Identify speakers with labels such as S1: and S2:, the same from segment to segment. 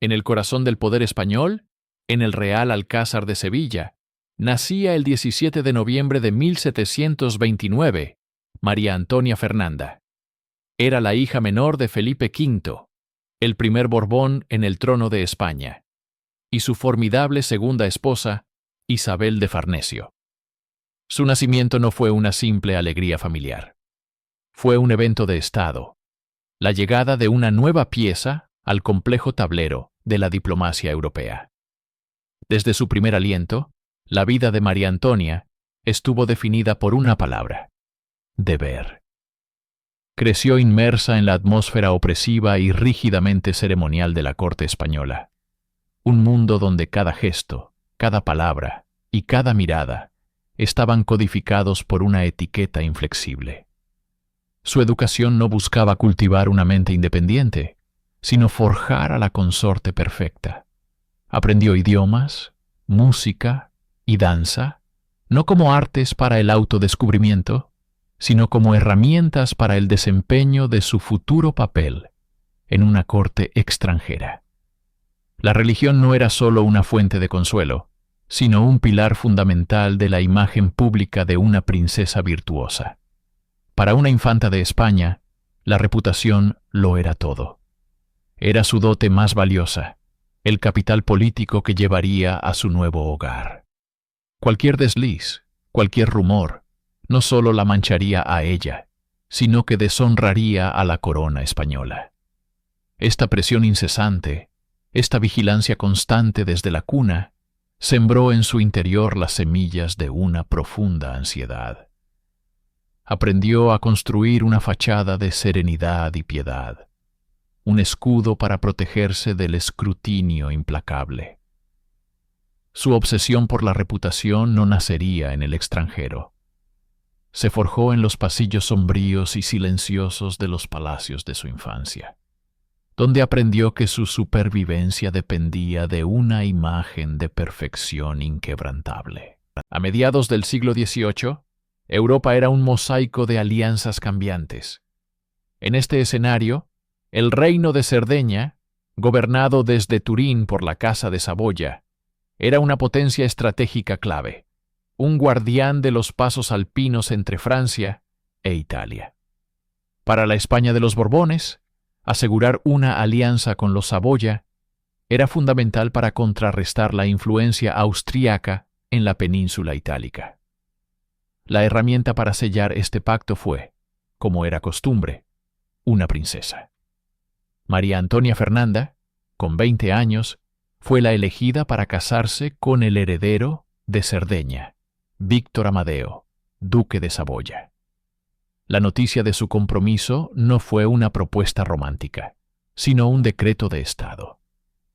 S1: En el corazón del poder español, en el Real Alcázar de Sevilla, nacía el 17 de noviembre de 1729, María Antonia Fernanda. Era la hija menor de Felipe V, el primer Borbón en el trono de España, y su formidable segunda esposa, Isabel de Farnesio. Su nacimiento no fue una simple alegría familiar. Fue un evento de Estado, la llegada de una nueva pieza al complejo tablero de la diplomacia europea. Desde su primer aliento, la vida de María Antonia estuvo definida por una palabra: deber. Creció inmersa en la atmósfera opresiva y rígidamente ceremonial de la corte española, un mundo donde cada gesto, cada palabra y cada mirada estaban codificados por una etiqueta inflexible. Su educación no buscaba cultivar una mente independiente, sino forjar a la consorte perfecta. Aprendió idiomas, música y danza, no como artes para el autodescubrimiento, sino como herramientas para el desempeño de su futuro papel en una corte extranjera. La religión no era solo una fuente de consuelo, sino un pilar fundamental de la imagen pública de una princesa virtuosa. Para una infanta de España, la reputación lo era todo. Era su dote más valiosa, el capital político que llevaría a su nuevo hogar. Cualquier desliz, cualquier rumor, no solo la mancharía a ella, sino que deshonraría a la corona española. Esta presión incesante, esta vigilancia constante desde la cuna, sembró en su interior las semillas de una profunda ansiedad. Aprendió a construir una fachada de serenidad y piedad, un escudo para protegerse del escrutinio implacable. Su obsesión por la reputación no nacería en el extranjero. Se forjó en los pasillos sombríos y silenciosos de los palacios de su infancia, donde aprendió que su supervivencia dependía de una imagen de perfección inquebrantable. A mediados del siglo XVIII, Europa era un mosaico de alianzas cambiantes. En este escenario, el reino de Cerdeña, gobernado desde Turín por la Casa de Saboya, era una potencia estratégica clave, un guardián de los pasos alpinos entre Francia e Italia. Para la España de los Borbones, asegurar una alianza con los Saboya era fundamental para contrarrestar la influencia austríaca en la península itálica. La herramienta para sellar este pacto fue, como era costumbre, una princesa. María Antonia Fernanda, con 20 años, fue la elegida para casarse con el heredero de Cerdeña, Víctor Amadeo, duque de Saboya. La noticia de su compromiso no fue una propuesta romántica, sino un decreto de Estado.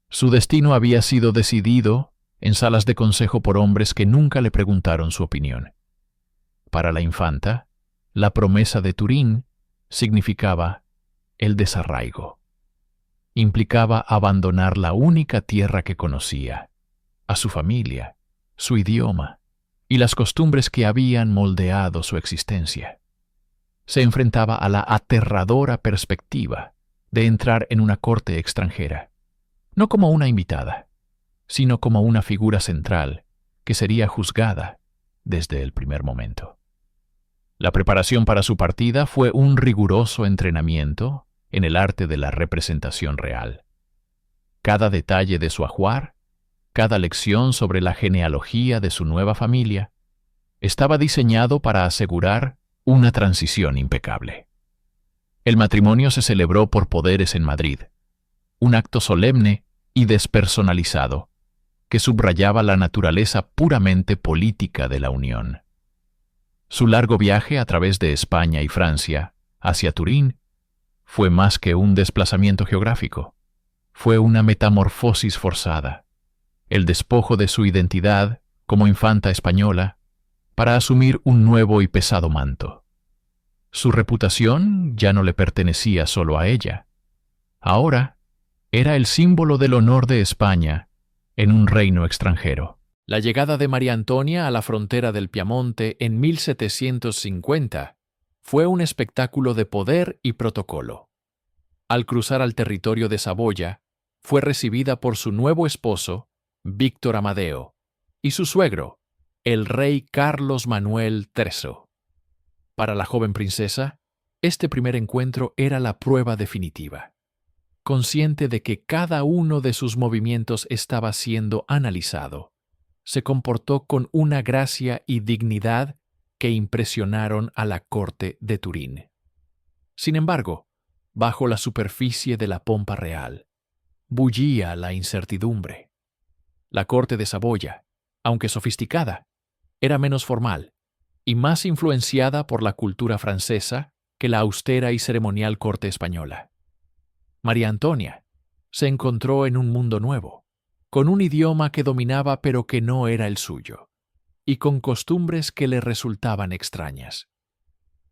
S1: Su destino había sido decidido en salas de consejo por hombres que nunca le preguntaron su opinión. Para la infanta, la promesa de Turín significaba el desarraigo. Implicaba abandonar la única tierra que conocía, a su familia, su idioma y las costumbres que habían moldeado su existencia. Se enfrentaba a la aterradora perspectiva de entrar en una corte extranjera, no como una invitada, sino como una figura central que sería juzgada desde el primer momento. La preparación para su partida fue un riguroso entrenamiento en el arte de la representación real. Cada detalle de su ajuar, cada lección sobre la genealogía de su nueva familia, estaba diseñado para asegurar una transición impecable. El matrimonio se celebró por poderes en Madrid, un acto solemne y despersonalizado que subrayaba la naturaleza puramente política de la unión. Su largo viaje a través de España y Francia hacia Turín fue más que un desplazamiento geográfico, fue una metamorfosis forzada, el despojo de su identidad como infanta española para asumir un nuevo y pesado manto. Su reputación ya no le pertenecía solo a ella. Ahora era el símbolo del honor de España en un reino extranjero. La llegada de María Antonia a la frontera del Piamonte en 1750 fue un espectáculo de poder y protocolo. Al cruzar al territorio de Saboya, fue recibida por su nuevo esposo, Víctor Amadeo, y su suegro, el rey Carlos Manuel III. Para la joven princesa, este primer encuentro era la prueba definitiva. Consciente de que cada uno de sus movimientos estaba siendo analizado, se comportó con una gracia y dignidad que impresionaron a la corte de Turín. Sin embargo, bajo la superficie de la pompa real, bullía la incertidumbre. La corte de Saboya, aunque sofisticada, era menos formal y más influenciada por la cultura francesa que la austera y ceremonial corte española. María Antonia se encontró en un mundo nuevo, con un idioma que dominaba pero que no era el suyo, y con costumbres que le resultaban extrañas.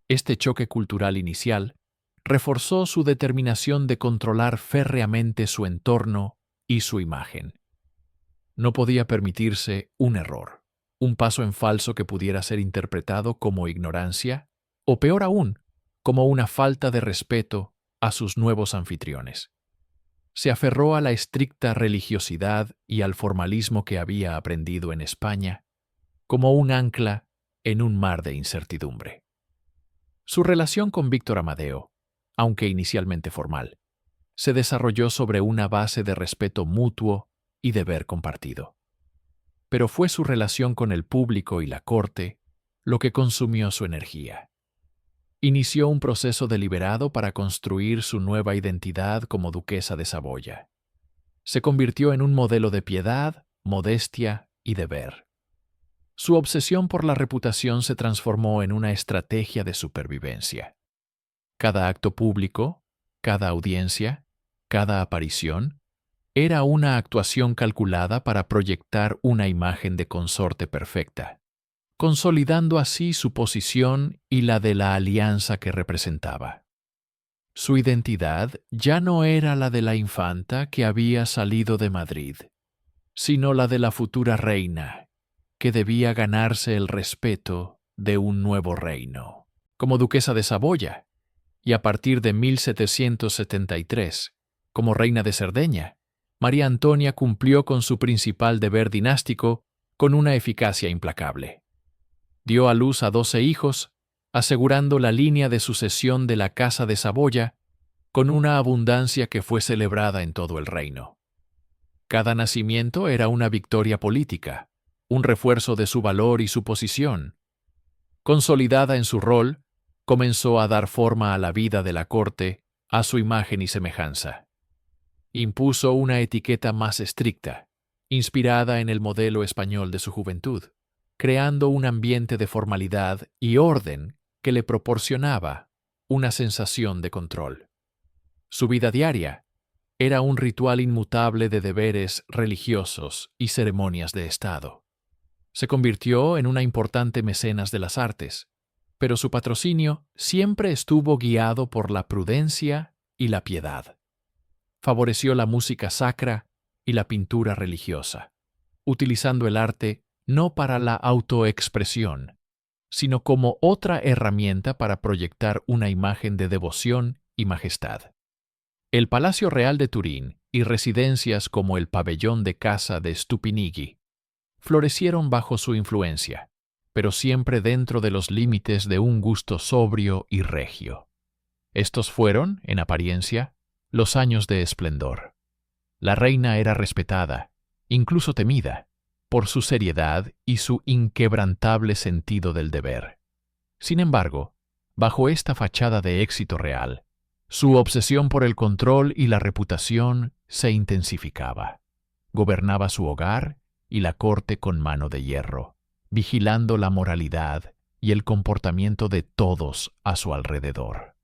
S1: Este choque cultural inicial reforzó su determinación de controlar férreamente su entorno y su imagen. No podía permitirse un error, un paso en falso que pudiera ser interpretado como ignorancia, o peor aún, como una falta de respeto a sus nuevos anfitriones. Se aferró a la estricta religiosidad y al formalismo que había aprendido en España, como un ancla en un mar de incertidumbre. Su relación con Víctor Amadeo, aunque inicialmente formal, se desarrolló sobre una base de respeto mutuo y deber compartido. Pero fue su relación con el público y la corte lo que consumió su energía. Inició un proceso deliberado para construir su nueva identidad como duquesa de Saboya. Se convirtió en un modelo de piedad, modestia y deber. Su obsesión por la reputación se transformó en una estrategia de supervivencia. Cada acto público, cada audiencia, cada aparición, era una actuación calculada para proyectar una imagen de consorte perfecta, consolidando así su posición y la de la alianza que representaba. Su identidad ya no era la de la infanta que había salido de Madrid, sino la de la futura reina, que debía ganarse el respeto de un nuevo reino. Como duquesa de Saboya, y a partir de 1773, como reina de Cerdeña, María Antonia cumplió con su principal deber dinástico con una eficacia implacable. Dio a luz a 12 hijos, asegurando la línea de sucesión de la Casa de Saboya con una abundancia que fue celebrada en todo el reino. Cada nacimiento era una victoria política, un refuerzo de su valor y su posición. Consolidada en su rol, comenzó a dar forma a la vida de la corte a su imagen y semejanza. Impuso una etiqueta más estricta, inspirada en el modelo español de su juventud, creando un ambiente de formalidad y orden que le proporcionaba una sensación de control. Su vida diaria era un ritual inmutable de deberes religiosos y ceremonias de Estado. Se convirtió en una importante mecenas de las artes, pero su patrocinio siempre estuvo guiado por la prudencia y la piedad. Favoreció la música sacra y la pintura religiosa, utilizando el arte no para la autoexpresión, sino como otra herramienta para proyectar una imagen de devoción y majestad. El Palacio Real de Turín y residencias como el pabellón de caza de Stupinigi florecieron bajo su influencia, pero siempre dentro de los límites de un gusto sobrio y regio. Estos fueron, en apariencia, los años de esplendor. La reina era respetada, incluso temida, por su seriedad y su inquebrantable sentido del deber. Sin embargo, bajo esta fachada de éxito real, su obsesión por el control y la reputación se intensificaba. Gobernaba su hogar y la corte con mano de hierro, vigilando la moralidad y el comportamiento de todos a su alrededor.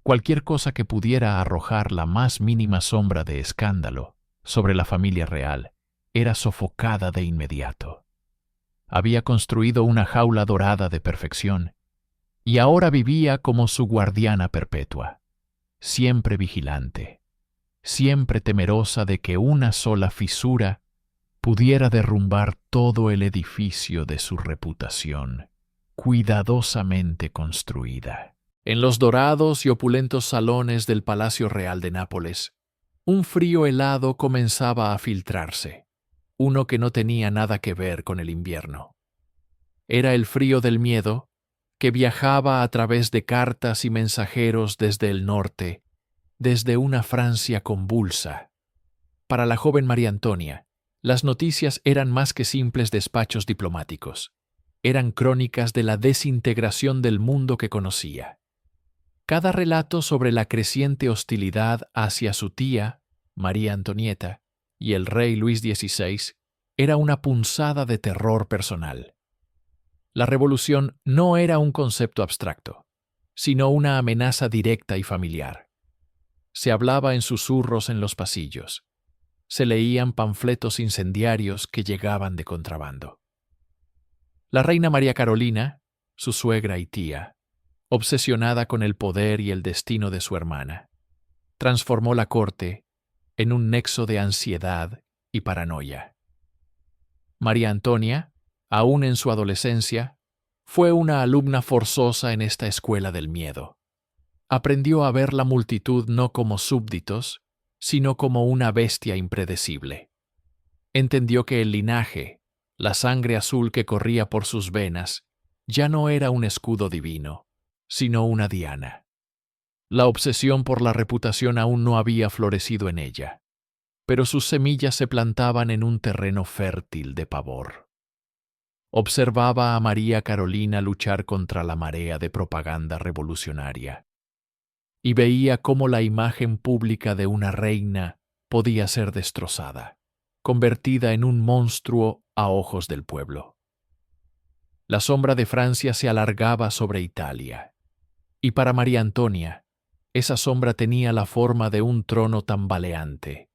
S1: Cualquier cosa que pudiera arrojar la más mínima sombra de escándalo sobre la familia real era sofocada de inmediato. Había construido una jaula dorada de perfección y ahora vivía como su guardiana perpetua, siempre vigilante, siempre temerosa de que una sola fisura pudiera derrumbar todo el edificio de su reputación, cuidadosamente construida. En los dorados y opulentos salones del Palacio Real de Nápoles, un frío helado comenzaba a filtrarse, uno que no tenía nada que ver con el invierno. Era el frío del miedo, que viajaba a través de cartas y mensajeros desde el norte, desde una Francia convulsa. Para la joven María Antonia, las noticias eran más que simples despachos diplomáticos. Eran crónicas de la desintegración del mundo que conocía. Cada relato sobre la creciente hostilidad hacia su tía, María Antonieta, y el rey Luis XVI era una punzada de terror personal. La revolución no era un concepto abstracto, sino una amenaza directa y familiar. Se hablaba en susurros en los pasillos. Se leían panfletos incendiarios que llegaban de contrabando. La reina María Carolina, su suegra y tía, obsesionada con el poder y el destino de su hermana, transformó la corte en un nexo de ansiedad y paranoia. María Antonia, aún en su adolescencia, fue una alumna forzosa en esta escuela del miedo. Aprendió a ver la multitud no como súbditos, sino como una bestia impredecible. Entendió que el linaje, la sangre azul que corría por sus venas, ya no era un escudo divino, sino una diana. La obsesión por la reputación aún no había florecido en ella, pero sus semillas se plantaban en un terreno fértil de pavor. Observaba a María Carolina luchar contra la marea de propaganda revolucionaria, y veía cómo la imagen pública de una reina podía ser destrozada, convertida en un monstruo a ojos del pueblo. La sombra de Francia se alargaba sobre Italia, y para María Antonia, esa sombra tenía la forma de un trono tambaleante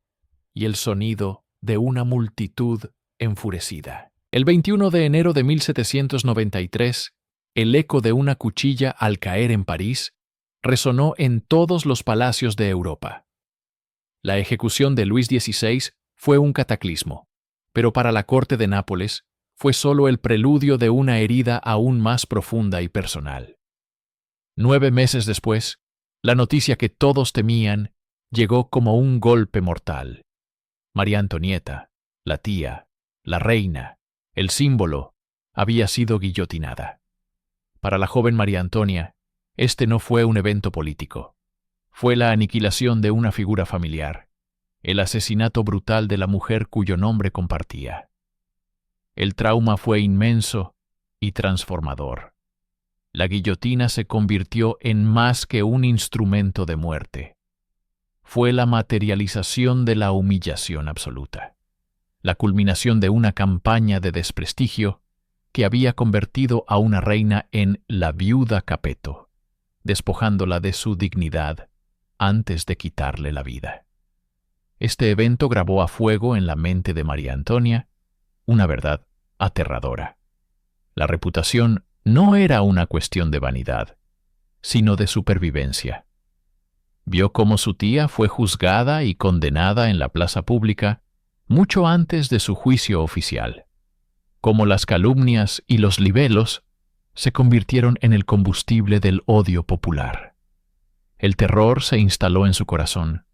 S1: y el sonido de una multitud enfurecida. El 21 de enero de 1793, el eco de una cuchilla al caer en París resonó en todos los palacios de Europa. La ejecución de Luis XVI fue un cataclismo, pero para la corte de Nápoles fue solo el preludio de una herida aún más profunda y personal. 9 meses después, la noticia que todos temían llegó como un golpe mortal. María Antonieta, la tía, la reina, el símbolo, había sido guillotinada. Para la joven María Antonia, este no fue un evento político. Fue la aniquilación de una figura familiar, el asesinato brutal de la mujer cuyo nombre compartía. El trauma fue inmenso y transformador. La guillotina se convirtió en más que un instrumento de muerte. Fue la materialización de la humillación absoluta, la culminación de una campaña de desprestigio que había convertido a una reina en la viuda Capeto, despojándola de su dignidad antes de quitarle la vida. Este evento grabó a fuego en la mente de María Antonia una verdad aterradora. La reputación no era una cuestión de vanidad, sino de supervivencia. Vio cómo su tía fue juzgada y condenada en la plaza pública mucho antes de su juicio oficial, cómo las calumnias y los libelos se convirtieron en el combustible del odio popular. El terror se instaló en su corazón,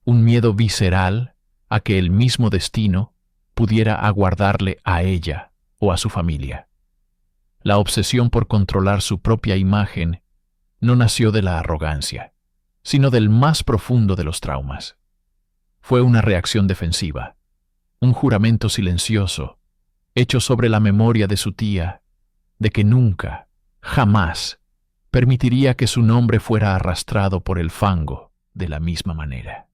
S1: un miedo visceral a que el mismo destino pudiera aguardarle a ella o a su familia. La obsesión por controlar su propia imagen no nació de la arrogancia, sino del más profundo de los traumas. Fue una reacción defensiva, un juramento silencioso, hecho sobre la memoria de su tía, de que nunca, jamás, permitiría que su nombre fuera arrastrado por el fango de la misma manera.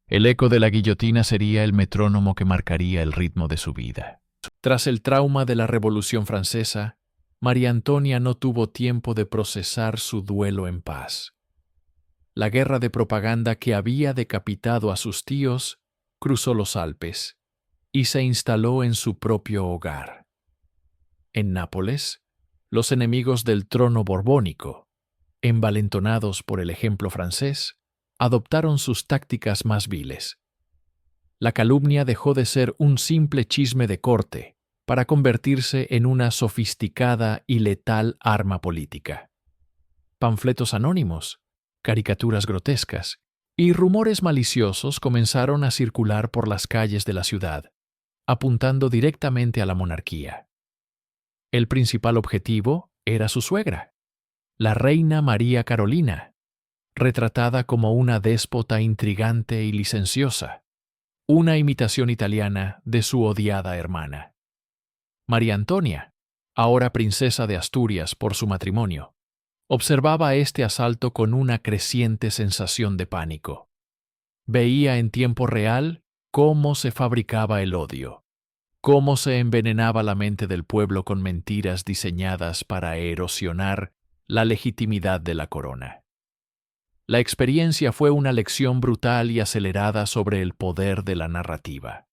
S1: El eco de la guillotina sería el metrónomo que marcaría el ritmo de su vida. Tras el trauma de la Revolución Francesa, María Antonia no tuvo tiempo de procesar su duelo en paz. La guerra de propaganda que había decapitado a sus tíos cruzó los Alpes y se instaló en su propio hogar. En Nápoles, los enemigos del trono borbónico, envalentonados por el ejemplo francés, adoptaron sus tácticas más viles. La calumnia dejó de ser un simple chisme de corte para convertirse en una sofisticada y letal arma política. Panfletos anónimos, caricaturas grotescas Y rumores maliciosos comenzaron a circular por las calles de la ciudad, apuntando directamente a la monarquía. El principal objetivo era su suegra, la reina María Carolina, retratada como una déspota intrigante y licenciosa, una imitación italiana de su odiada hermana. María Antonia, ahora princesa de Asturias por su matrimonio, observaba este asalto con una creciente sensación de pánico. Veía en tiempo real cómo se fabricaba el odio, cómo se envenenaba la mente del pueblo con mentiras diseñadas para erosionar la legitimidad de la corona. La experiencia fue una lección brutal y acelerada sobre el poder de la narrativa.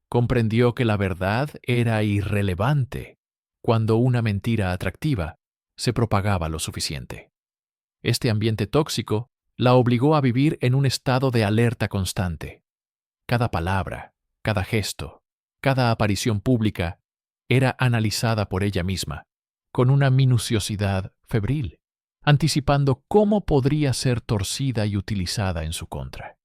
S1: Comprendió que la verdad era irrelevante cuando una mentira atractiva se propagaba lo suficiente. Este ambiente tóxico la obligó a vivir en un estado de alerta constante. Cada palabra, cada gesto, cada aparición pública era analizada por ella misma, con una minuciosidad febril, anticipando cómo podría ser torcida y utilizada en su contra.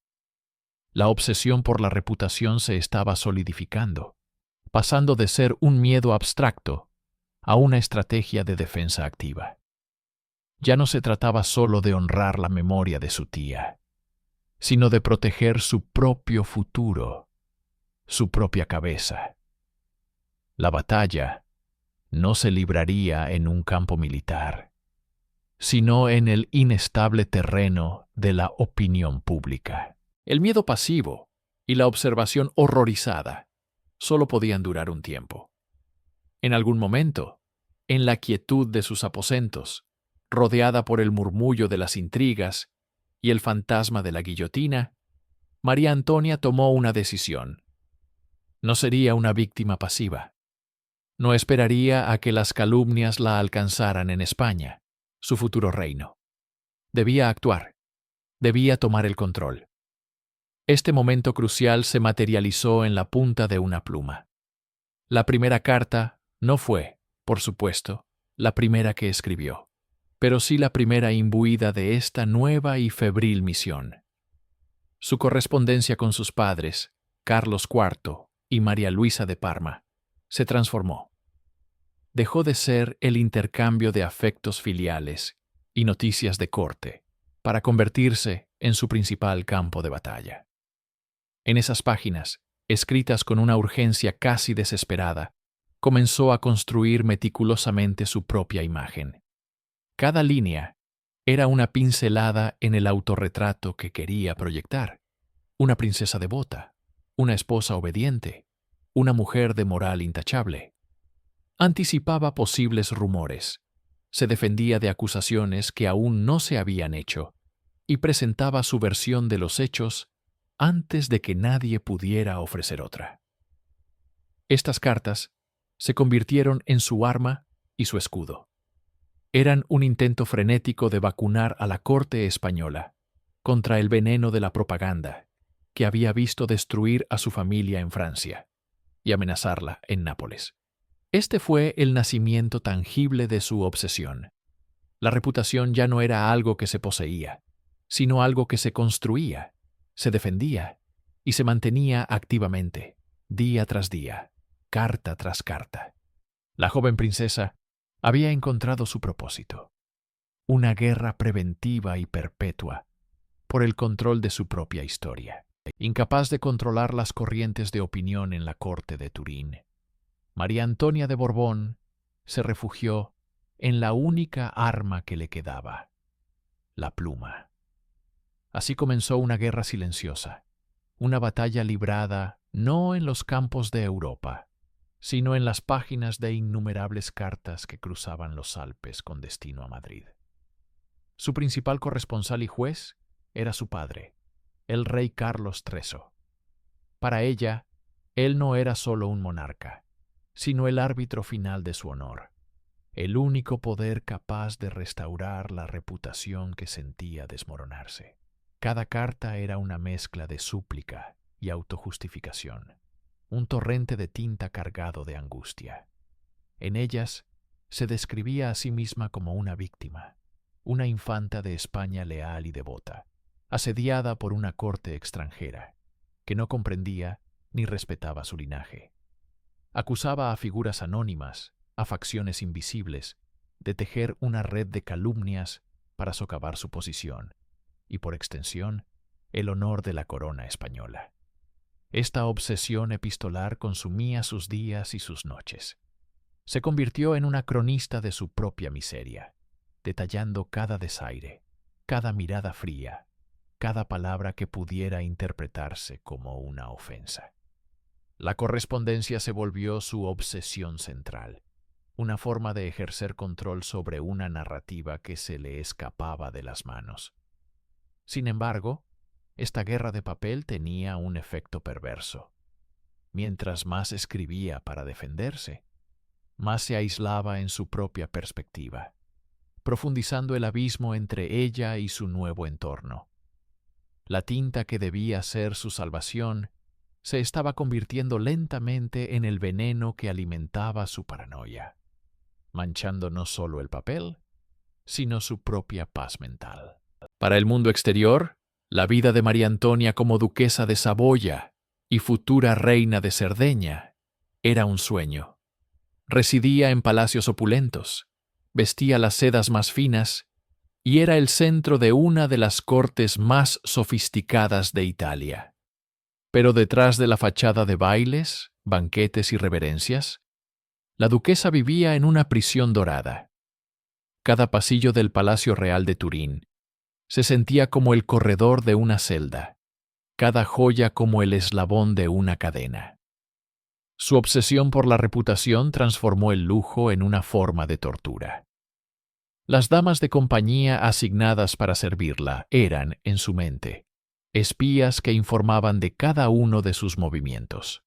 S1: La obsesión por la reputación se estaba solidificando, pasando de ser un miedo abstracto a una estrategia de defensa activa. Ya no se trataba solo de honrar la memoria de su tía, sino de proteger su propio futuro, su propia cabeza. La batalla no se libraría en un campo militar, sino en el inestable terreno de la opinión pública. El miedo pasivo y la observación horrorizada solo podían durar un tiempo. En algún momento, en la quietud de sus aposentos, rodeada por el murmullo de las intrigas y el fantasma de la guillotina, María Antonia tomó una decisión. No sería una víctima pasiva. No esperaría a que las calumnias la alcanzaran en España, su futuro reino. Debía actuar. Debía tomar el control. Este momento crucial se materializó en la punta de una pluma. La primera carta no fue, por supuesto, la primera que escribió, pero sí la primera imbuida de esta nueva y febril misión. Su correspondencia con sus padres, Carlos IV y María Luisa de Parma, se transformó. Dejó de ser el intercambio de afectos filiales y noticias de corte para convertirse en su principal campo de batalla. En esas páginas, escritas con una urgencia casi desesperada, comenzó a construir meticulosamente su propia imagen. Cada línea era una pincelada en el autorretrato que quería proyectar. Una princesa devota, una esposa obediente, una mujer de moral intachable. Anticipaba posibles rumores, se defendía de acusaciones que aún no se habían hecho y presentaba su versión de los hechos antes de que nadie pudiera ofrecer otra. Estas cartas se convirtieron en su arma y su escudo. Eran un intento frenético de vacunar a la corte española contra el veneno de la propaganda que había visto destruir a su familia en Francia y amenazarla en Nápoles. Este fue el nacimiento tangible de su obsesión. La reputación ya no era algo que se poseía, sino algo que se construía, se defendía y se mantenía activamente, día tras día, carta tras carta. La joven princesa había encontrado su propósito, una guerra preventiva y perpetua por el control de su propia historia. Incapaz de controlar las corrientes de opinión en la corte de Turín, María Antonia de Borbón se refugió en la única arma que le quedaba, la pluma. Así comenzó una guerra silenciosa, una batalla librada no en los campos de Europa, sino en las páginas de innumerables cartas que cruzaban los Alpes con destino a Madrid. Su principal corresponsal y juez era su padre, el rey Carlos III. Para ella, él no era solo un monarca, sino el árbitro final de su honor, el único poder capaz de restaurar la reputación que sentía desmoronarse. Cada carta era una mezcla de súplica y autojustificación, un torrente de tinta cargado de angustia. En ellas se describía a sí misma como una víctima, una infanta de España leal y devota, asediada por una corte extranjera, que no comprendía ni respetaba su linaje. Acusaba a figuras anónimas, a facciones invisibles, de tejer una red de calumnias para socavar su posición y, por extensión, el honor de la corona española. Esta obsesión epistolar consumía sus días y sus noches. Se convirtió en una cronista de su propia miseria, detallando cada desaire, cada mirada fría, cada palabra que pudiera interpretarse como una ofensa. La correspondencia se volvió su obsesión central, una forma de ejercer control sobre una narrativa que se le escapaba de las manos. Sin embargo, esta guerra de papel tenía un efecto perverso. Mientras más escribía para defenderse, más se aislaba en su propia perspectiva, profundizando el abismo entre ella y su nuevo entorno. La tinta que debía ser su salvación se estaba convirtiendo lentamente en el veneno que alimentaba su paranoia, manchando no solo el papel, sino su propia paz mental. Para el mundo exterior, la vida de María Antonia como duquesa de Saboya y futura reina de Cerdeña era un sueño. Residía en palacios opulentos, vestía las sedas más finas y era el centro de una de las cortes más sofisticadas de Italia. Pero detrás de la fachada de bailes, banquetes y reverencias, la duquesa vivía en una prisión dorada. Cada pasillo del Palacio Real de Turín se sentía como el corredor de una celda, cada joya como el eslabón de una cadena. Su obsesión por la reputación transformó el lujo en una forma de tortura. Las damas de compañía asignadas para servirla eran, en su mente, espías que informaban de cada uno de sus movimientos.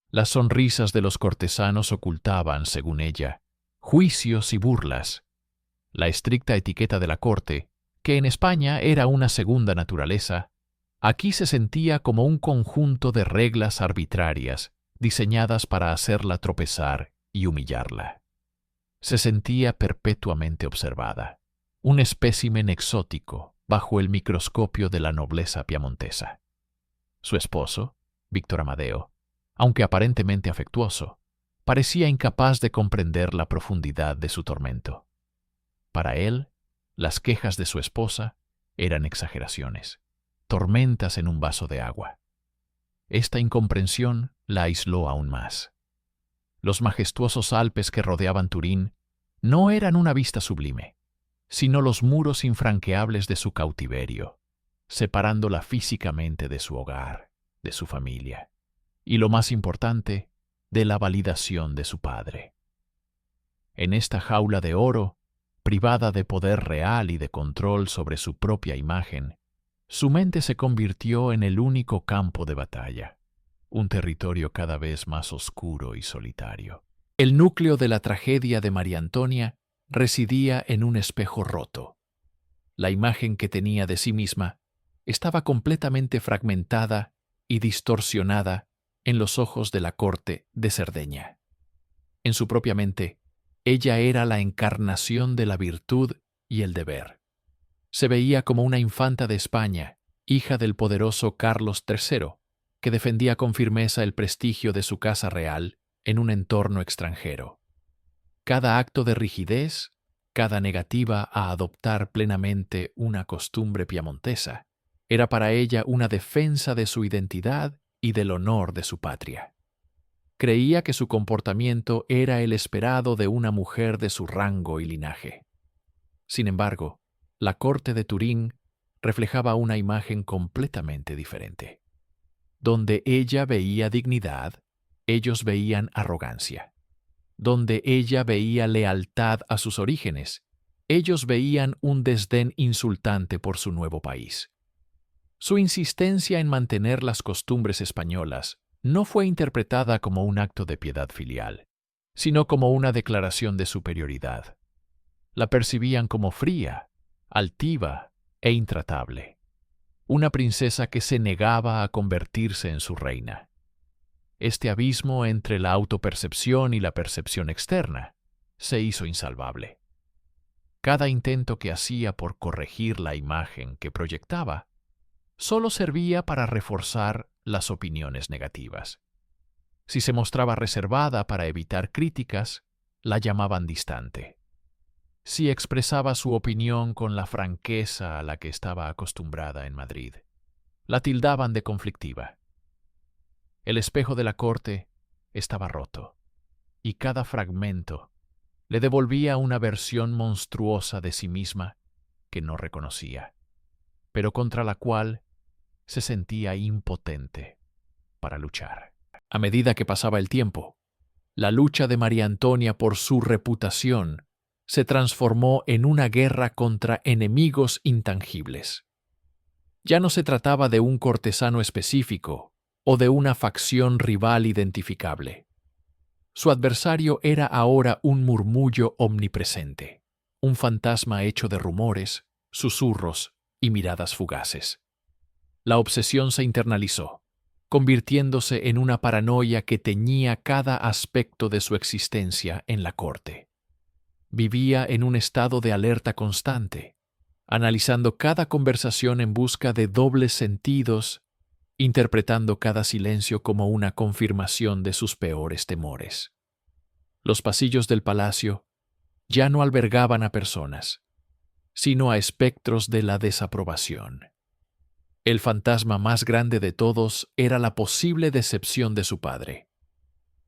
S1: Las sonrisas de los cortesanos ocultaban, según ella, juicios y burlas. La estricta etiqueta de la corte, que en España era una segunda naturaleza, aquí se sentía como un conjunto de reglas arbitrarias diseñadas para hacerla tropezar y humillarla. Se sentía perpetuamente observada, un espécimen exótico bajo el microscopio de la nobleza piamontesa. Su esposo, Víctor Amadeo, aunque aparentemente afectuoso, parecía incapaz de comprender la profundidad de su tormento. Para él, las quejas de su esposa eran exageraciones, tormentas en un vaso de agua. Esta incomprensión la aisló aún más. Los majestuosos Alpes que rodeaban Turín no eran una vista sublime, sino los muros infranqueables de su cautiverio, separándola físicamente de su hogar, de su familia, y lo más importante, de la validación de su padre. En esta jaula de oro, privada de poder real y de control sobre su propia imagen, su mente se convirtió en el único campo de batalla, un territorio cada vez más oscuro y solitario. El núcleo de la tragedia de María Antonia residía en un espejo roto. La imagen que tenía de sí misma estaba completamente fragmentada y distorsionada en los ojos de la corte de Cerdeña. En su propia mente, ella era la encarnación de la virtud y el deber. Se veía como una infanta de España, hija del poderoso Carlos III, que defendía con firmeza el prestigio de su casa real en un entorno extranjero. Cada acto de rigidez, cada negativa a adoptar plenamente una costumbre piamontesa, era para ella una defensa de su identidad y del honor de su patria. Creía que su comportamiento era el esperado de una mujer de su rango y linaje. Sin embargo, la corte de Turín reflejaba una imagen completamente diferente. Donde ella veía dignidad, ellos veían arrogancia. Donde ella veía lealtad a sus orígenes, ellos veían un desdén insultante por su nuevo país. Su insistencia en mantener las costumbres españolas no fue interpretada como un acto de piedad filial, sino como una declaración de superioridad. La percibían como fría, altiva e intratable, una princesa que se negaba a convertirse en su reina. Este abismo entre la autopercepción y la percepción externa se hizo insalvable. Cada intento que hacía por corregir la imagen que proyectaba solo servía para reforzar las opiniones negativas. Si se mostraba reservada para evitar críticas, la llamaban distante. Si expresaba su opinión con la franqueza a la que estaba acostumbrada en Madrid, la tildaban de conflictiva. El espejo de la corte estaba roto, y cada fragmento le devolvía una versión monstruosa de sí misma que no reconocía, pero contra la cual se sentía impotente para luchar. A medida que pasaba el tiempo, la lucha de María Antonia por su reputación se transformó en una guerra contra enemigos intangibles. Ya no se trataba de un cortesano específico o de una facción rival identificable. Su adversario era ahora un murmullo omnipresente, un fantasma hecho de rumores, susurros y miradas fugaces. La obsesión se internalizó, convirtiéndose en una paranoia que teñía cada aspecto de su existencia en la corte. Vivía en un estado de alerta constante, analizando cada conversación en busca de dobles sentidos, interpretando cada silencio como una confirmación de sus peores temores. Los pasillos del palacio ya no albergaban a personas, sino a espectros de la desaprobación. El fantasma más grande de todos era la posible decepción de su padre.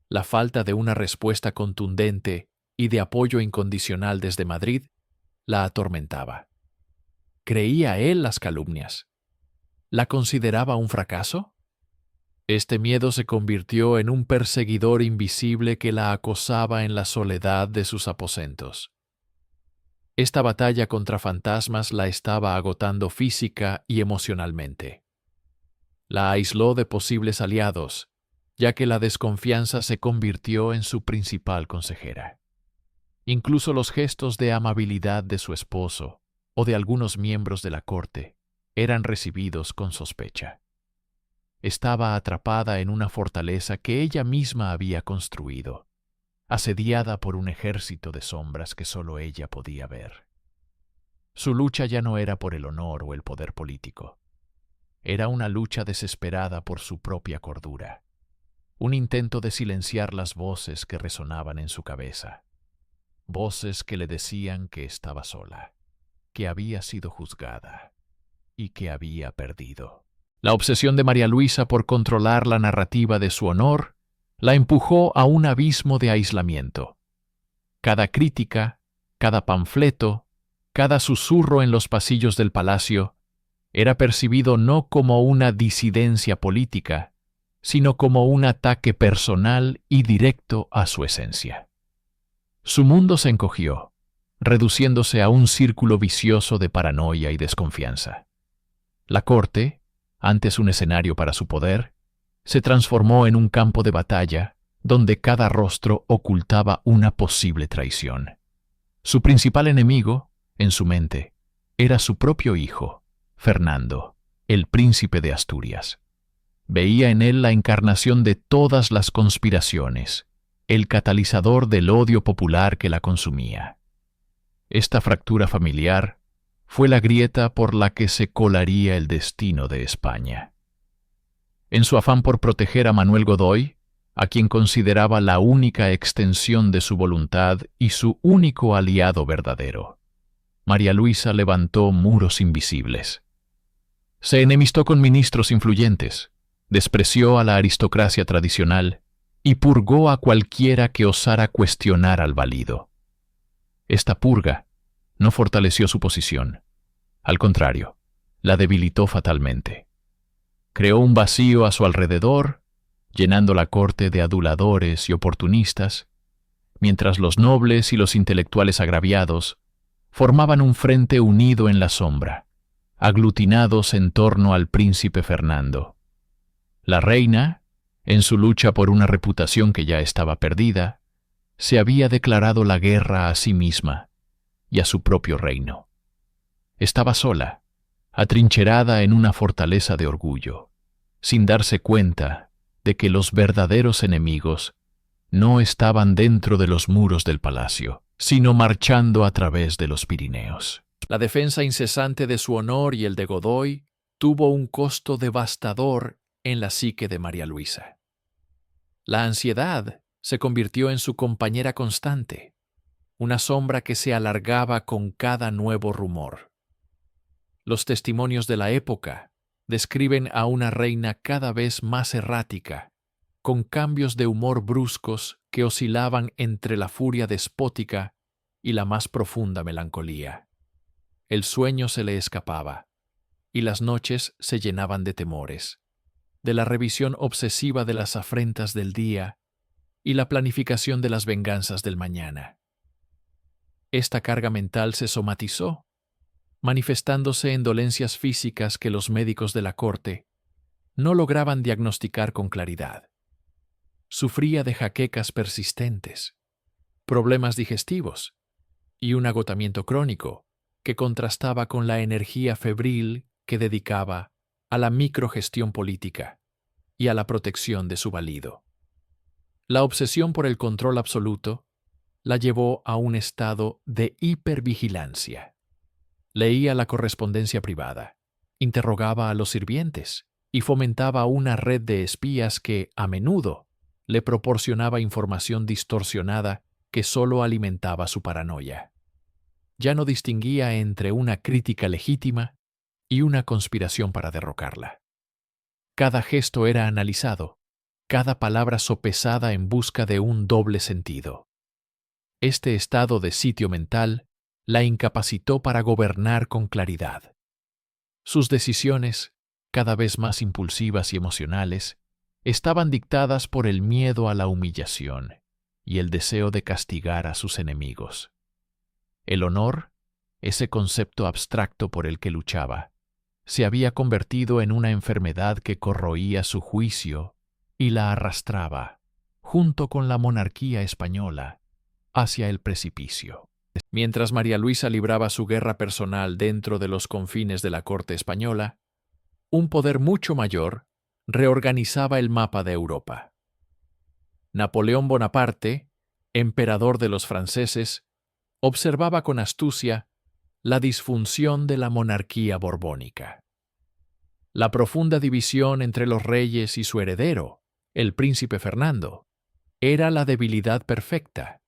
S1: La falta de una respuesta contundente y de apoyo incondicional desde Madrid la atormentaba. ¿Creía él las calumnias? ¿La consideraba un fracaso? Este miedo se convirtió en un perseguidor invisible que la acosaba en la soledad de sus aposentos. Esta batalla contra fantasmas la estaba agotando física y emocionalmente. La aisló de posibles aliados, ya que la desconfianza se convirtió en su principal consejera. Incluso los gestos de amabilidad de su esposo o de algunos miembros de la corte eran recibidos con sospecha. Estaba atrapada en una fortaleza que ella misma había construido, asediada por un ejército de sombras que solo ella podía ver. Su lucha ya no era por el honor o el poder político. Era una lucha desesperada por su propia cordura, un intento de silenciar las voces que resonaban en su cabeza, voces que le decían que estaba sola, que había sido juzgada y que había perdido. La obsesión de María Luisa por controlar la narrativa de su honor la empujó a un abismo de aislamiento. Cada crítica, cada panfleto, cada susurro en los pasillos del palacio era percibido no como una disidencia política, sino como un ataque personal y directo a su esencia. Su mundo se encogió, reduciéndose a un círculo vicioso de paranoia y desconfianza. La corte, antes un escenario para su poder, se transformó en un campo de batalla donde cada rostro ocultaba una posible traición. Su principal enemigo, en su mente, era su propio hijo, Fernando, el príncipe de Asturias. Veía en él la encarnación de todas las conspiraciones, el catalizador del odio popular que la consumía. Esta fractura familiar fue la grieta por la que se colaría el destino de España. En su afán por proteger a Manuel Godoy, a quien consideraba la única extensión de su voluntad y su único aliado verdadero, María Luisa levantó muros invisibles. Se enemistó con ministros influyentes, despreció a la aristocracia tradicional y purgó a cualquiera que osara cuestionar al valido. Esta purga no fortaleció su posición. Al contrario, la debilitó fatalmente. Creó un vacío a su alrededor, llenando la corte de aduladores y oportunistas, mientras los nobles y los intelectuales agraviados formaban un frente unido en la sombra, aglutinados en torno al príncipe Fernando. La reina, en su lucha por una reputación que ya estaba perdida, se había declarado la guerra a sí misma y a su propio reino. Estaba sola, atrincherada en una fortaleza de orgullo, sin darse cuenta de que los verdaderos enemigos no estaban dentro de los muros del palacio, sino marchando a través de los Pirineos. La defensa incesante de su honor y el de Godoy tuvo un costo devastador en la psique de María Luisa. La ansiedad se convirtió en su compañera constante, una sombra que se alargaba con cada nuevo rumor. Los testimonios de la época describen a una reina cada vez más errática, con cambios de humor bruscos que oscilaban entre la furia despótica y la más profunda melancolía. El sueño se le escapaba, y las noches se llenaban de temores, de la revisión obsesiva de las afrentas del día y la planificación de las venganzas del mañana. Esta carga mental se somatizó, manifestándose en dolencias físicas que los médicos de la corte no lograban diagnosticar con claridad. Sufría de jaquecas persistentes, problemas digestivos y un agotamiento crónico que contrastaba con la energía febril que dedicaba a la microgestión política y a la protección de su valido. La obsesión por el control absoluto la llevó a un estado de hipervigilancia. Leía la correspondencia privada, interrogaba a los sirvientes y fomentaba una red de espías que, a menudo, le proporcionaba información distorsionada que solo alimentaba su paranoia. Ya no distinguía entre una crítica legítima y una conspiración para derrocarla. Cada gesto era analizado, cada palabra sopesada en busca de un doble sentido. Este estado de sitio mental la incapacitó para gobernar con claridad. Sus decisiones, cada vez más impulsivas y emocionales, estaban dictadas por el miedo a la humillación y el deseo de castigar a sus enemigos. El honor, ese concepto abstracto por el que luchaba, se había convertido en una enfermedad que corroía su juicio y la arrastraba, junto con la monarquía española, hacia el precipicio. Mientras María Luisa libraba su guerra personal dentro de los confines de la corte española, un poder mucho mayor reorganizaba el mapa de Europa. Napoleón Bonaparte, emperador de los franceses, observaba con astucia la disfunción de la monarquía borbónica. La profunda división entre los reyes y su heredero, el príncipe Fernando, era la debilidad perfecta,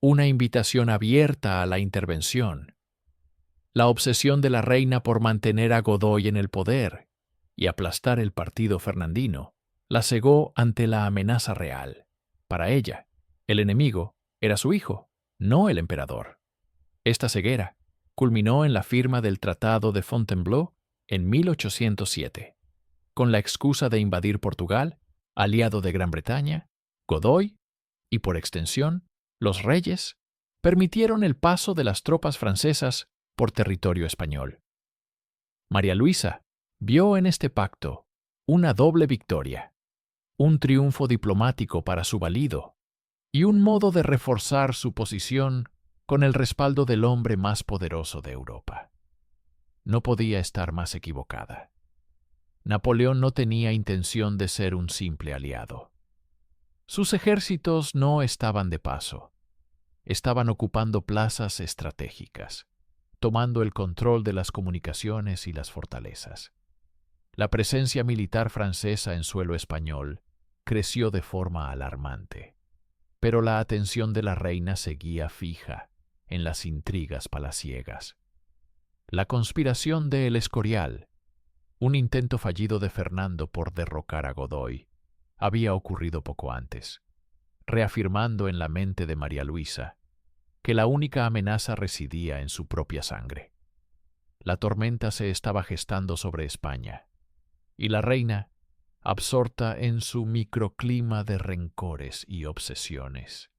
S1: una invitación abierta a la intervención. La obsesión de la reina por mantener a Godoy en el poder y aplastar el partido fernandino la cegó ante la amenaza real. Para ella, el enemigo era su hijo, no el emperador. Esta ceguera culminó en la firma del Tratado de Fontainebleau en 1807. Con la excusa de invadir Portugal, aliado de Gran Bretaña, Godoy, y por extensión, los reyes, permitieron el paso de las tropas francesas por territorio español. María Luisa vio en este pacto una doble victoria, un triunfo diplomático para su valido y un modo de reforzar su posición con el respaldo del hombre más poderoso de Europa. No podía estar más equivocada. Napoleón no tenía intención de ser un simple aliado. Sus ejércitos no estaban de paso. Estaban ocupando plazas estratégicas, tomando el control de las comunicaciones y las fortalezas. La presencia militar francesa en suelo español creció de forma alarmante, pero la atención de la reina seguía fija en las intrigas palaciegas. La conspiración de El Escorial, un intento fallido de Fernando por derrocar a Godoy, había ocurrido poco antes, reafirmando en la mente de María Luisa que la única amenaza residía en su propia sangre. La tormenta se estaba gestando sobre España, y la reina, absorta en su microclima de rencores y obsesiones,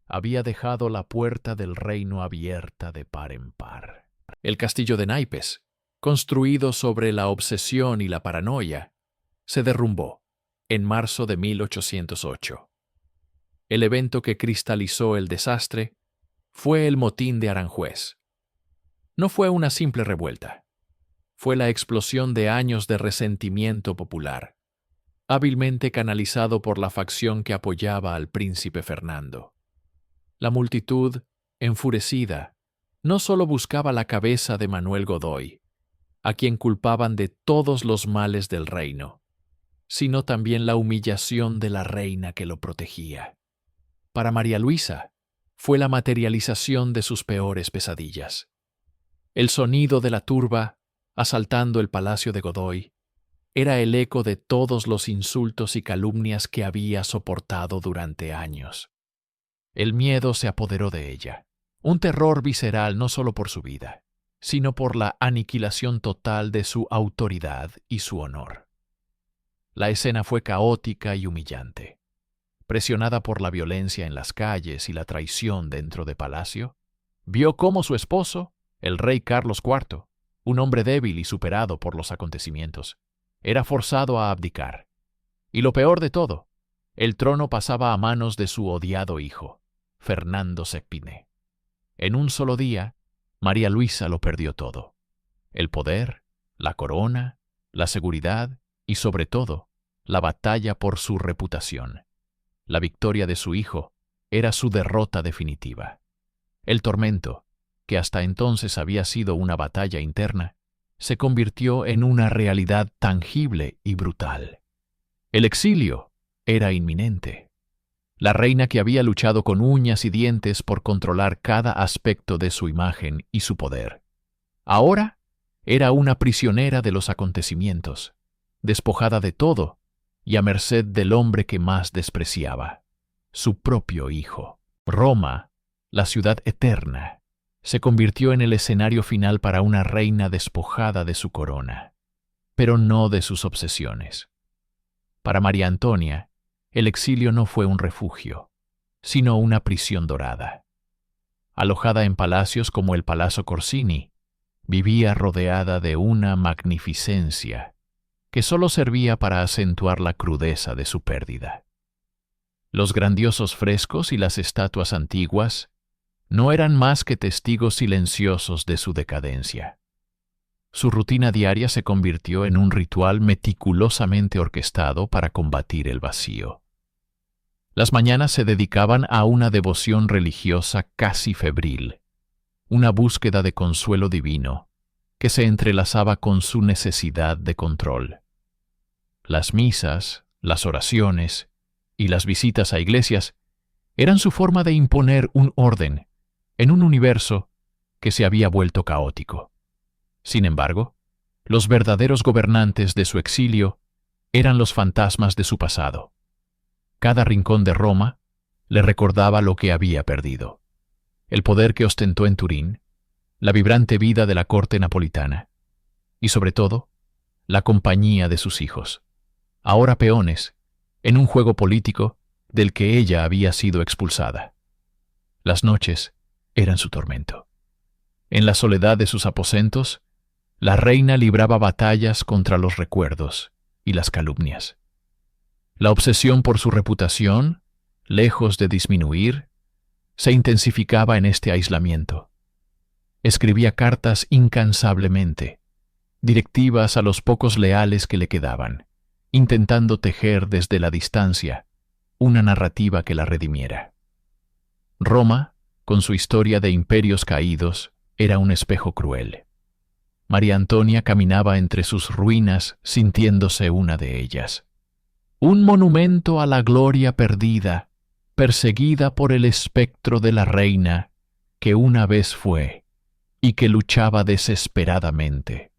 S1: había dejado la puerta del reino abierta de par en par. El castillo de naipes, construido sobre la obsesión y la paranoia, se derrumbó en marzo de 1808. El evento que cristalizó el desastre fue el motín de Aranjuez. No fue una simple revuelta. Fue la explosión de años de resentimiento popular, hábilmente canalizado por la facción que apoyaba al príncipe Fernando. La multitud, enfurecida, no solo buscaba la cabeza de Manuel Godoy, a quien culpaban de todos los males del reino, sino también la humillación de la reina que lo protegía. Para María Luisa, fue la materialización de sus peores pesadillas. El sonido de la turba, asaltando el palacio de Godoy, era el eco de todos los insultos y calumnias que había soportado durante años. El miedo se apoderó de ella, un terror visceral no solo por su vida, sino por la aniquilación total de su autoridad y su honor. La escena fue caótica y humillante. Presionada por la violencia en las calles y la traición dentro de palacio, vio cómo su esposo, el rey Carlos IV, un hombre débil y superado por los acontecimientos, era forzado a abdicar. Y lo peor de todo, el trono pasaba a manos de su odiado hijo, Fernando VII. En un solo día, María Luisa lo perdió todo: el poder, la corona, la seguridad y, sobre todo, la batalla por su reputación. La victoria de su hijo era su derrota definitiva. El tormento, que hasta entonces había sido una batalla interna, se convirtió en una realidad tangible y brutal. El exilio era inminente. La reina, que había luchado con uñas y dientes por controlar cada aspecto de su imagen y su poder, ahora era una prisionera de los acontecimientos, despojada de todo y a merced del hombre que más despreciaba, su propio hijo. Roma, la ciudad eterna, se convirtió en el escenario final para una reina despojada de su corona, pero no de sus obsesiones. Para María Antonia, el exilio no fue un refugio, sino una prisión dorada. Alojada en palacios como el Palazzo Corsini, vivía rodeada de una magnificencia que solo servía para acentuar la crudeza de su pérdida. Los grandiosos frescos y las estatuas antiguas no eran más que testigos silenciosos de su decadencia. Su rutina diaria se convirtió en un ritual meticulosamente orquestado para combatir el vacío. Las mañanas se dedicaban a una devoción religiosa casi febril, una búsqueda de consuelo divino que se entrelazaba con su necesidad de control. Las misas, las oraciones y las visitas a iglesias eran su forma de imponer un orden en un universo que se había vuelto caótico. Sin embargo, los verdaderos gobernantes de su exilio eran los fantasmas de su pasado. Cada rincón de Roma le recordaba lo que había perdido: el poder que ostentó en Turín, la vibrante vida de la corte napolitana y, sobre todo, la compañía de sus hijos, ahora peones en un juego político del que ella había sido expulsada. Las noches eran su tormento. En la soledad de sus aposentos, la reina libraba batallas contra los recuerdos y las calumnias. La obsesión por su reputación, lejos de disminuir, se intensificaba en este aislamiento. Escribía cartas incansablemente, directivas a los pocos leales que le quedaban, intentando tejer desde la distancia una narrativa que la redimiera. Roma, con su historia de imperios caídos, era un espejo cruel. María Antonia caminaba entre sus ruinas sintiéndose una de ellas. Un monumento a la gloria perdida, perseguida por el espectro de la reina que una vez fue y que luchaba desesperadamente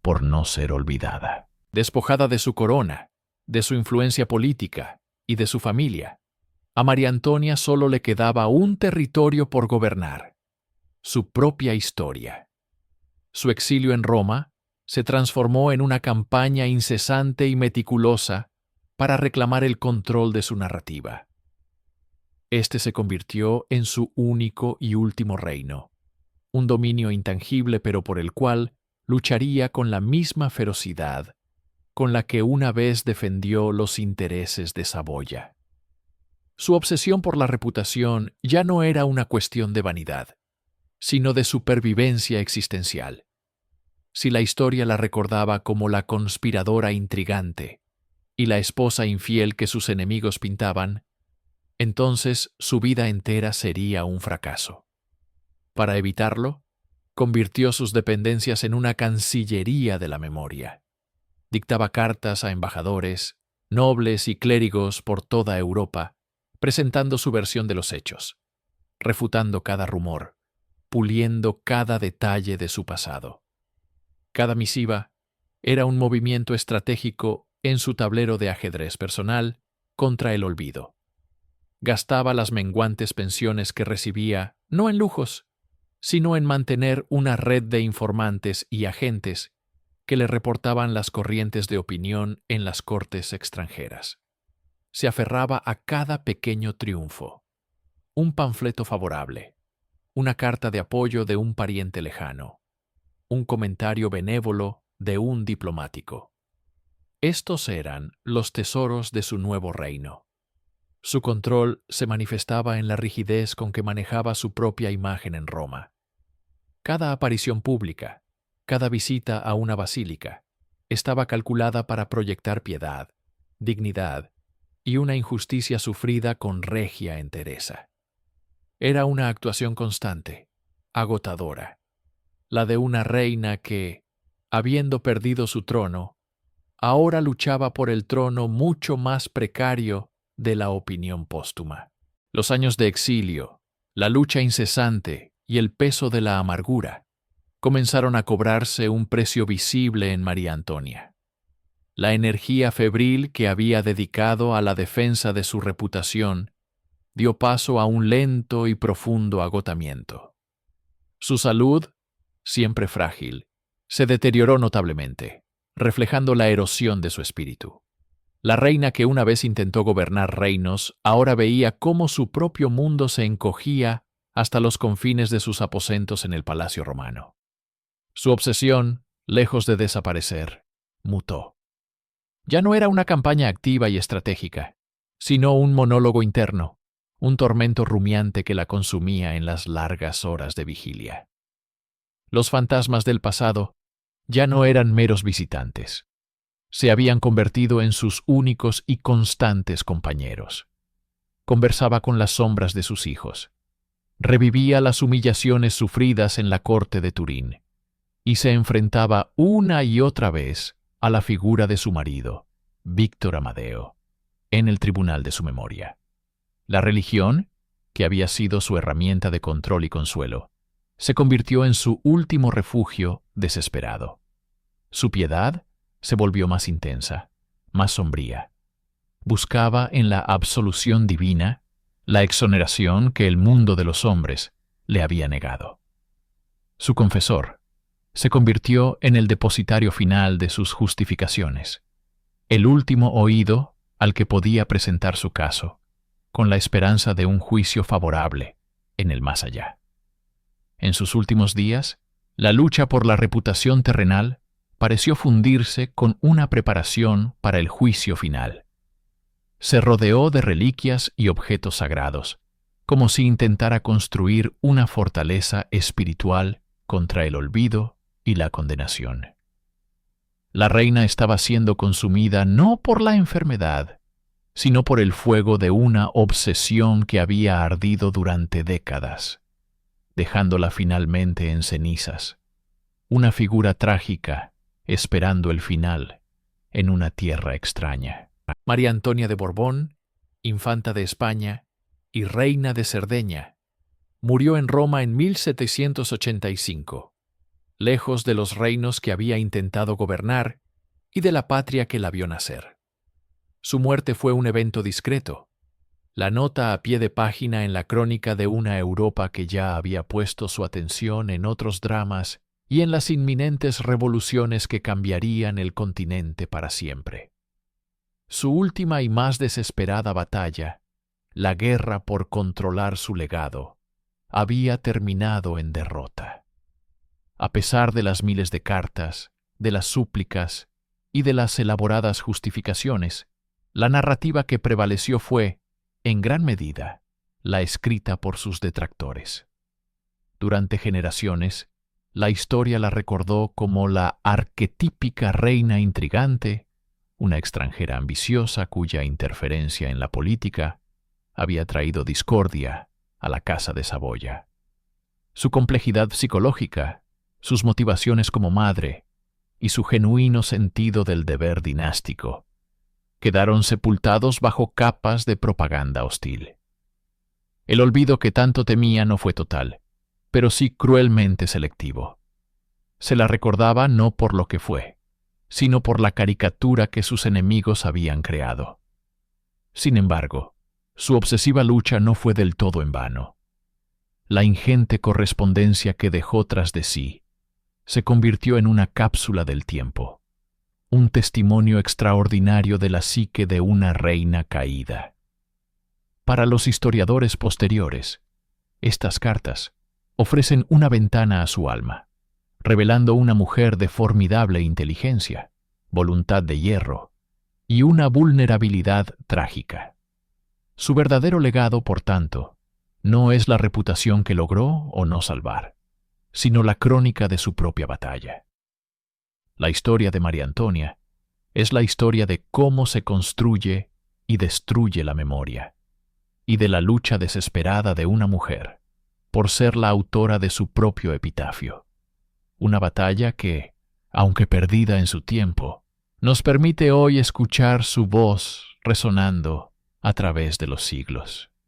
S1: por no ser olvidada. Despojada de su corona, de su influencia política y de su familia, a María Antonia solo le quedaba un territorio por gobernar: su propia historia. Su exilio en Roma se transformó en una campaña incesante y meticulosa para reclamar el control de su narrativa. Este se convirtió en su único y último reino, un dominio intangible pero por el cual lucharía con la misma ferocidad con la que una vez defendió los intereses de Saboya. Su obsesión por la reputación ya no era una cuestión de vanidad, sino de supervivencia existencial. Si la historia la recordaba como la conspiradora intrigante y la esposa infiel que sus enemigos pintaban, entonces su vida entera sería un fracaso. Para evitarlo, Convirtió sus dependencias en una cancillería de la memoria. Dictaba cartas a embajadores, nobles y clérigos por toda Europa, presentando su versión de los hechos, refutando cada rumor, puliendo cada detalle de su pasado. Cada misiva era un movimiento estratégico en su tablero de ajedrez personal contra el olvido. Gastaba las menguantes pensiones que recibía no en lujos, sino en mantener una red de informantes y agentes que le reportaban las corrientes de opinión en las cortes extranjeras. Se aferraba a cada pequeño triunfo, un panfleto favorable, una carta de apoyo de un pariente lejano, un comentario benévolo de un diplomático. Estos eran los tesoros de su nuevo reino. Su control se manifestaba en la rigidez con que manejaba su propia imagen en Roma. Cada aparición pública, cada visita a una basílica, estaba calculada para proyectar piedad, dignidad y una injusticia sufrida con regia entereza. Era una actuación constante, agotadora, la de una reina que, habiendo perdido su trono, ahora luchaba por el trono mucho más precario de la opinión póstuma. Los años de exilio, la lucha incesante y el peso de la amargura comenzaron a cobrarse un precio visible en María Antonia. La energía febril que había dedicado a la defensa de su reputación dio paso a un lento y profundo agotamiento. Su salud, siempre frágil, se deterioró notablemente, reflejando la erosión de su espíritu. La reina que una vez intentó gobernar reinos ahora veía cómo su propio mundo se encogía hasta los confines de sus aposentos en el palacio romano. Su obsesión, lejos de desaparecer, mutó. Ya no era una campaña activa y estratégica, sino un monólogo interno, un tormento rumiante que la consumía en las largas horas de vigilia. Los fantasmas del pasado ya no eran meros visitantes. Se habían convertido en sus únicos y constantes compañeros. Conversaba con las sombras de sus hijos. Revivía las humillaciones sufridas en la corte de Turín y se enfrentaba una y otra vez a la figura de su marido, Víctor Amadeo, en el tribunal de su memoria. La religión, que había sido su herramienta de control y consuelo, se convirtió en su último refugio desesperado. Su piedad se volvió más intensa, más sombría. Buscaba en la absolución divina la exoneración que el mundo de los hombres le había negado. Su confesor se convirtió en el depositario final de sus justificaciones, el último oído al que podía presentar su caso, con la esperanza de un juicio favorable en el más allá. En sus últimos días, la lucha por la reputación terrenal pareció fundirse con una preparación para el juicio final. Se rodeó de reliquias y objetos sagrados, como si intentara construir una fortaleza espiritual contra el olvido y la condenación. La reina estaba siendo consumida no por la enfermedad, sino por el fuego de una obsesión que había ardido durante décadas, dejándola finalmente en cenizas, una figura trágica esperando el final en una tierra extraña. María Antonia de Borbón, infanta de España y reina de Cerdeña, murió en Roma en 1785, lejos de los reinos que había intentado gobernar y de la patria que la vio nacer. Su muerte fue un evento discreto, la nota a pie de página en la crónica de una Europa que ya había puesto su atención en otros dramas y en las inminentes revoluciones que cambiarían el continente para siempre. Su última y más desesperada batalla, la guerra por controlar su legado, había terminado en derrota. A pesar de las miles de cartas, de las súplicas y de las elaboradas justificaciones, la narrativa que prevaleció fue, en gran medida, la escrita por sus detractores. Durante generaciones, la historia la recordó como la arquetípica reina intrigante, una extranjera ambiciosa cuya interferencia en la política había traído discordia a la Casa de Saboya. Su complejidad psicológica sus motivaciones como madre y su genuino sentido del deber dinástico quedaron sepultados bajo capas de propaganda hostil. El olvido que tanto temía no fue total, pero sí cruelmente selectivo. Se la recordaba no por lo que fue, sino por la caricatura que sus enemigos habían creado. Sin embargo, su obsesiva lucha no fue del todo en vano. La ingente correspondencia que dejó tras de sí se convirtió en una cápsula del tiempo, un testimonio extraordinario de la psique de una reina caída. Para los historiadores posteriores, estas cartas ofrecen una ventana a su alma, revelando una mujer de formidable inteligencia, voluntad de hierro y una vulnerabilidad trágica. Su verdadero legado, por tanto, no es la reputación que logró o no salvar, sino la crónica de su propia batalla. La historia de María Antonia es la historia de cómo se construye y destruye la memoria, y de la lucha desesperada de una mujer por ser la autora de su propio epitafio. Una batalla que, aunque perdida en su tiempo, nos permite hoy escuchar su voz resonando a través de los siglos.